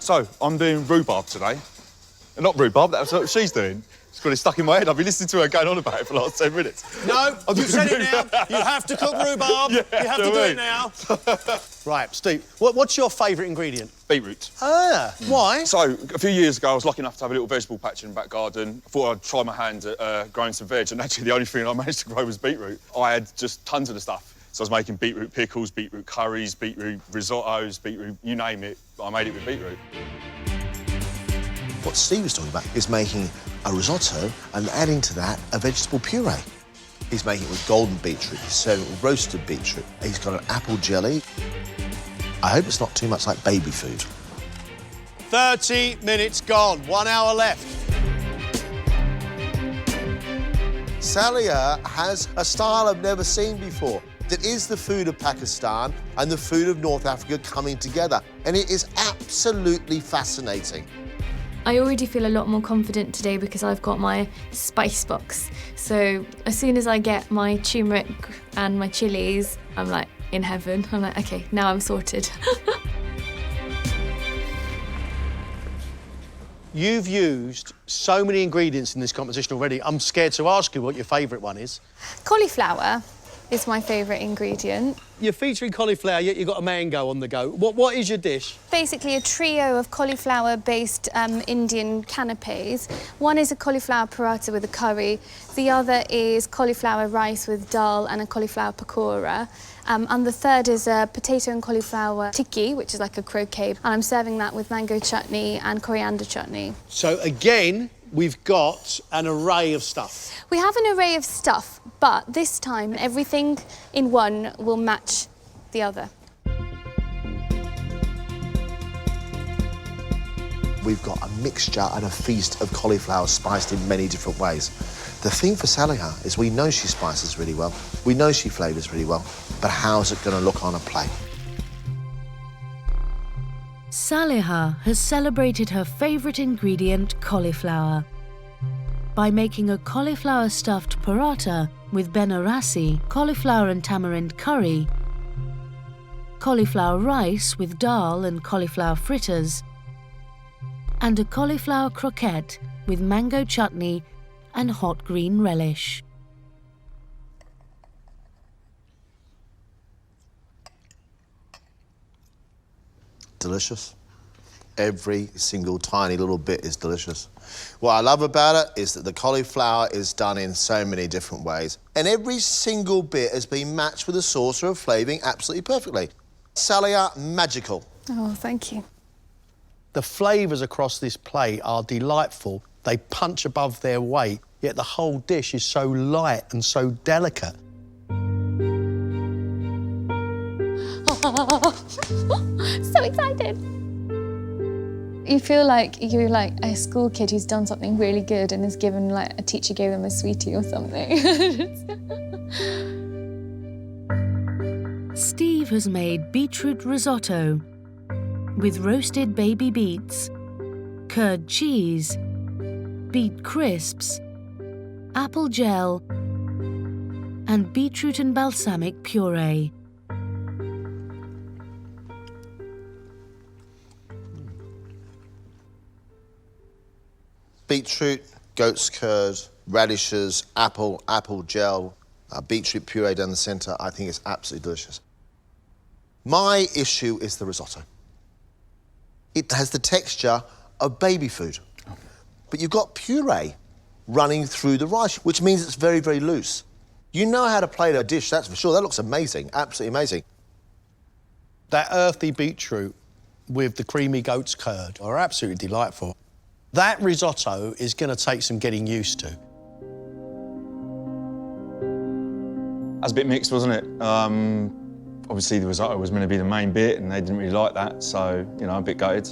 So, I'm doing rhubarb today. Not rhubarb, that's what she's doing. It's got it stuck in my head. I've been listening to her going on about it for the last 10 minutes. No, you've said it now. You have to cook rhubarb. Yeah, you have to do it now. Right, Steve, what's your favourite ingredient? Beetroot. Ah, why? So, a few years ago, I was lucky enough to have a little vegetable patch in the back garden. I thought I'd try my hand at growing some veg, and actually the only thing I managed to grow was beetroot. I had just tons of the stuff. So I was making beetroot pickles, beetroot curries, beetroot risottos, beetroot, you name it, I made it with beetroot. What Steve was talking about is making a risotto and adding to that a vegetable puree. He's making it with golden beetroot, he's serving it with roasted beetroot. He's got an apple jelly. I hope it's not too much like baby food. 30 minutes gone, 1 hour left. Saliha has a style I've never seen before. It is the food of Pakistan and the food of North Africa coming together, and it is absolutely fascinating. I already feel a lot more confident today because I've got my spice box. So as soon as I get my turmeric and my chilies, I'm like in heaven. I'm like, okay, now I'm sorted. You've used so many ingredients in this competition already. I'm scared to ask you what your favourite one is. Cauliflower is my favourite ingredient. You're featuring cauliflower, yet you've got a mango on the go. What is your dish? Basically a trio of cauliflower-based Indian canapes. One is a cauliflower paratha with a curry. The other is cauliflower rice with dal and a cauliflower pakora. And the third is a potato and cauliflower tikki, which is like a croquet. And I'm serving that with mango chutney and coriander chutney. So again, we've got an array of stuff. We have an array of stuff, but this time everything in one will match the other. We've got a mixture and a feast of cauliflower spiced in many different ways. The thing for Saliha is we know she spices really well, we know she flavours really well, but how's it going to look on a plate? Saliha has celebrated her favourite ingredient, cauliflower, by making a cauliflower stuffed paratha with benarasi, cauliflower and tamarind curry, cauliflower rice with dal and cauliflower fritters, and a cauliflower croquette with mango chutney and hot green relish. Delicious. Every single tiny little bit is delicious. What I love about it is that the cauliflower is done in so many different ways, and every single bit has been matched with a saucer of flavouring absolutely perfectly. Saliha, magical. Oh, thank you. The flavours across this plate are delightful. They punch above their weight, yet the whole dish is so light and so delicate. So excited. You feel like you're like a school kid who's done something really good and is given, like, a teacher gave them a sweetie or something. Steve has made beetroot risotto with roasted baby beets, curd cheese, beet crisps, apple gel, and beetroot and balsamic puree. Beetroot, goat's curd, radishes, apple gel, beetroot puree down the centre. I think it's absolutely delicious. My issue is the risotto. It has the texture of baby food, but you've got puree running through the rice, which means it's very, very loose. You know how to plate a dish, that's for sure. That looks amazing, absolutely amazing. That earthy beetroot with the creamy goat's curd are absolutely delightful. That risotto is going to take some getting used to. That's a bit mixed, wasn't it? Obviously, the risotto was meant to be the main bit, and they didn't really like that, so, you know, I'm a bit gutted.